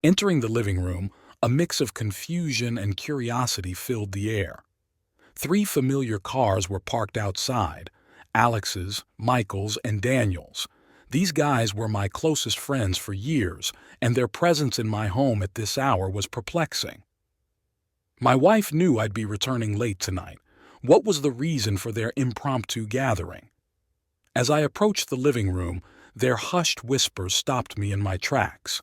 Entering the living room, a mix of confusion and curiosity filled the air. Three familiar cars were parked outside: Alex's, Michael's, and Daniel's. These guys were my closest friends for years, and their presence in my home at this hour was perplexing. My wife knew I'd be returning late tonight. What was the reason for their impromptu gathering? As I approached the living room, their hushed whispers stopped me in my tracks.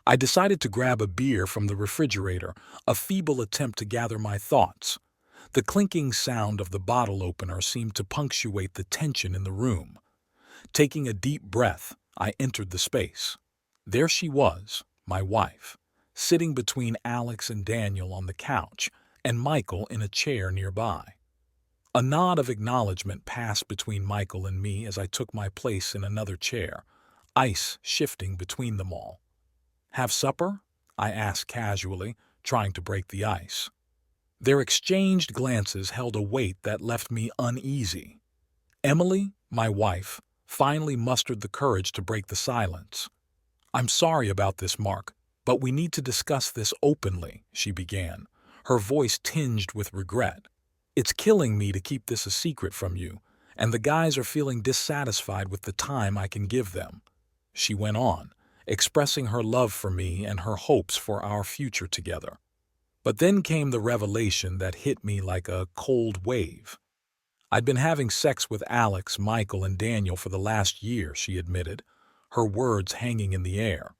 I decided to grab a beer from the refrigerator, a feeble attempt to gather my thoughts. The clinking sound of the bottle opener seemed to punctuate the tension in the room. Taking a deep breath, I entered the space. There she was, my wife, sitting between Alex and Daniel on the couch, and Michael in a chair nearby. A nod of acknowledgement passed between Michael and me as I took my place in another chair, ice shifting between them all. "Have supper?" I asked casually, trying to break the ice. Their exchanged glances held a weight that left me uneasy. Emily, my wife, finally mustered the courage to break the silence. "I'm sorry about this, Mark, but we need to discuss this openly," she began, her voice tinged with regret. "It's killing me to keep this a secret from you, and the guys are feeling dissatisfied with the time I can give them," she went on, expressing her love for me and her hopes for our future together. But then came the revelation that hit me like a cold wave. "I'd been having sex with Alex, Michael, and Daniel for the last year," she admitted, her words hanging in the air.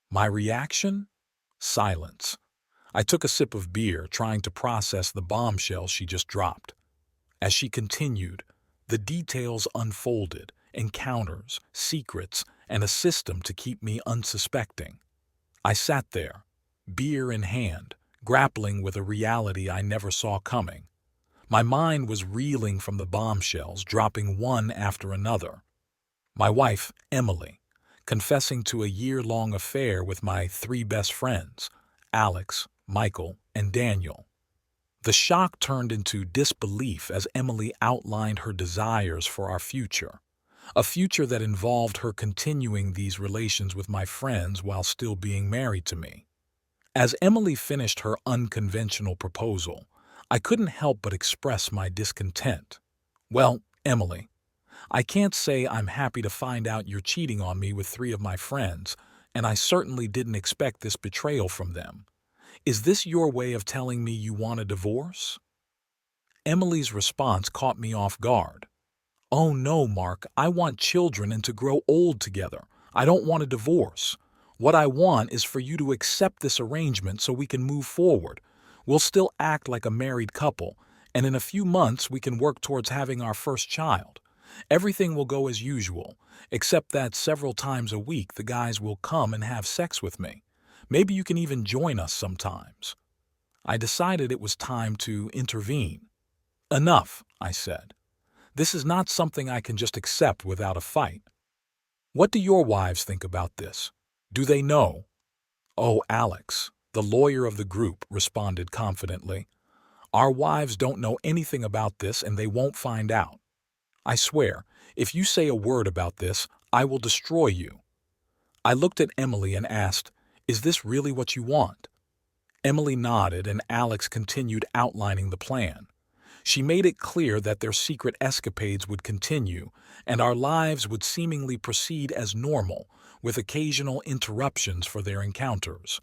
My reaction? Silence. I took a sip of beer, trying to process the bombshell she just dropped. As she continued, the details unfolded: encounters, secrets, and a system to keep me unsuspecting. I sat there, beer in hand, grappling with a reality I never saw coming. My mind was reeling from the bombshells, dropping one after another. My wife, Emily, confessing to a year-long affair with my three best friends, Alex, Michael, and Daniel. The shock turned into disbelief as Emily outlined her desires for our future, a future that involved her continuing these relations with my friends while still being married to me. As Emily finished her unconventional proposal, I couldn't help but express my discontent. "Well, Emily, I can't say I'm happy to find out you're cheating on me with three of my friends, and I certainly didn't expect this betrayal from them. Is this your way of telling me you want a divorce?" Emily's response caught me off guard. "Oh no, Mark, I want children and to grow old together. I don't want a divorce. What I want is for you to accept this arrangement so we can move forward. We'll still act like a married couple, and in a few months we can work towards having our first child. Everything will go as usual, except that several times a week the guys will come and have sex with me. Maybe you can even join us sometimes." I decided it was time to intervene. "Enough," I said. "This is not something I can just accept without a fight. What do your wives think about this? Do they know?" "Oh, Alex, the lawyer of the group," responded confidently. "Our wives don't know anything about this and they won't find out. I swear, if you say a word about this, I will destroy you." I looked at Emily and asked, "Is this really what you want?" Emily nodded and Alex continued outlining the plan. She made it clear that their secret escapades would continue and our lives would seemingly proceed as normal, with occasional interruptions for their encounters.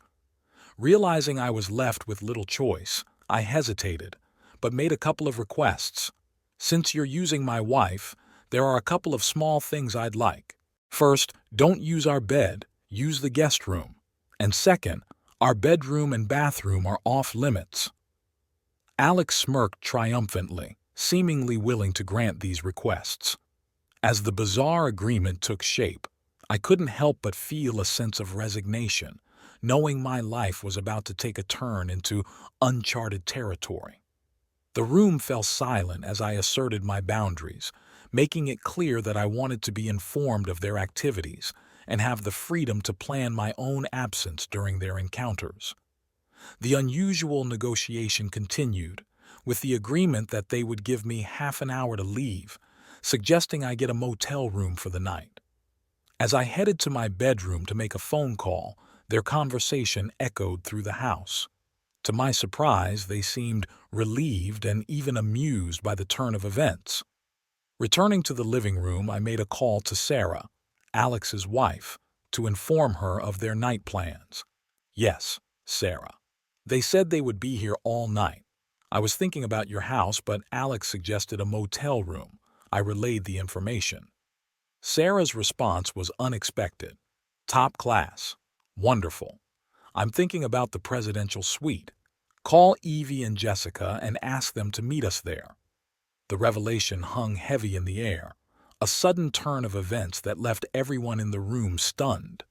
Realizing I was left with little choice, I hesitated, but made a couple of requests. "Since you're using my wife, there are a couple of small things I'd like. First, don't use our bed, use the guest room. And second, our bedroom and bathroom are off limits." Alex smirked triumphantly, seemingly willing to grant these requests. As the bizarre agreement took shape, I couldn't help but feel a sense of resignation, knowing my life was about to take a turn into uncharted territory. The room fell silent as I asserted my boundaries, making it clear that I wanted to be informed of their activities and have the freedom to plan my own absence during their encounters. The unusual negotiation continued, with the agreement that they would give me half an hour to leave, suggesting I get a motel room for the night. As I headed to my bedroom to make a phone call, Their conversation echoed through the house. To my surprise, they seemed relieved and even amused by the turn of events. Returning to the living room, I made a call to Sarah, Alex's wife, to inform her of their night plans. Yes, Sarah. They said they would be here all night. I was thinking about your house, but Alex suggested a motel room. I relayed the information. Sarah's response was unexpected. Top class. Wonderful. I'm thinking about the presidential suite. Call Evie and Jessica and ask them to meet us there. The revelation hung heavy in the air, a sudden turn of events that left everyone in the room stunned.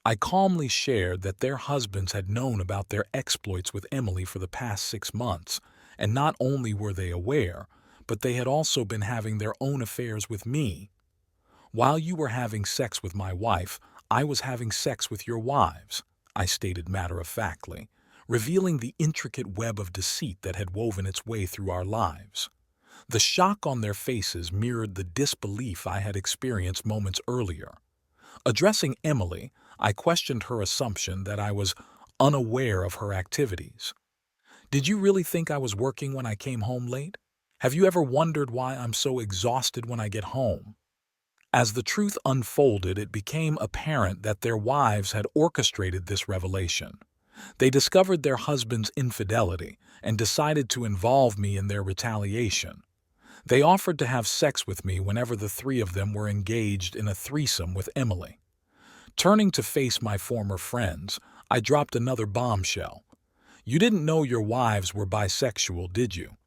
I calmly shared that their husbands had known about their exploits with Emily for the past 6 months, and not only were they aware, but they had also been having their own affairs with me. While you were having sex with my wife, I was having sex with your wives, I stated matter-of-factly, revealing the intricate web of deceit that had woven its way through our lives. The shock on their faces mirrored the disbelief I had experienced moments earlier. Addressing Emily, I questioned her assumption that I was unaware of her activities. Did you really think I was working when I came home late? Have you ever wondered why I'm so exhausted when I get home? As the truth unfolded, it became apparent that their wives had orchestrated this revelation. They discovered their husband's infidelity and decided to involve me in their retaliation. They offered to have sex with me whenever the three of them were engaged in a threesome with Emily. Turning to face my former friends, I dropped another bombshell. You didn't know your wives were bisexual, did you?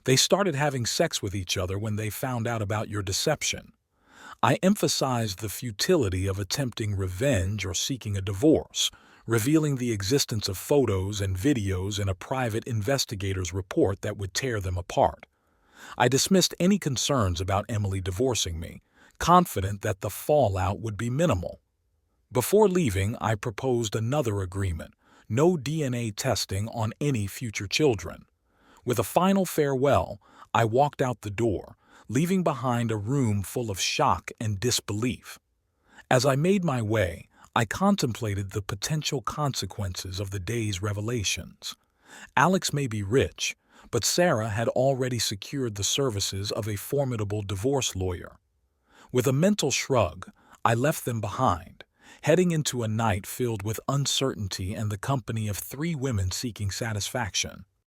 They started having sex with each other when they found out about your deception. I emphasized the futility of attempting revenge or seeking a divorce, revealing the existence of photos and videos in a private investigator's report that would tear them apart. I dismissed any concerns about Emily divorcing me, confident that the fallout would be minimal. Before leaving, I proposed another agreement: no DNA testing on any future children. With a final farewell, I walked out the door, leaving behind a room full of shock and disbelief. As I made my way, I contemplated the potential consequences of the day's revelations. Alex may be rich, but Sarah had already secured the services of a formidable divorce lawyer. With a mental shrug, I left them behind, heading into a night filled with uncertainty and the company of 3 women seeking satisfaction.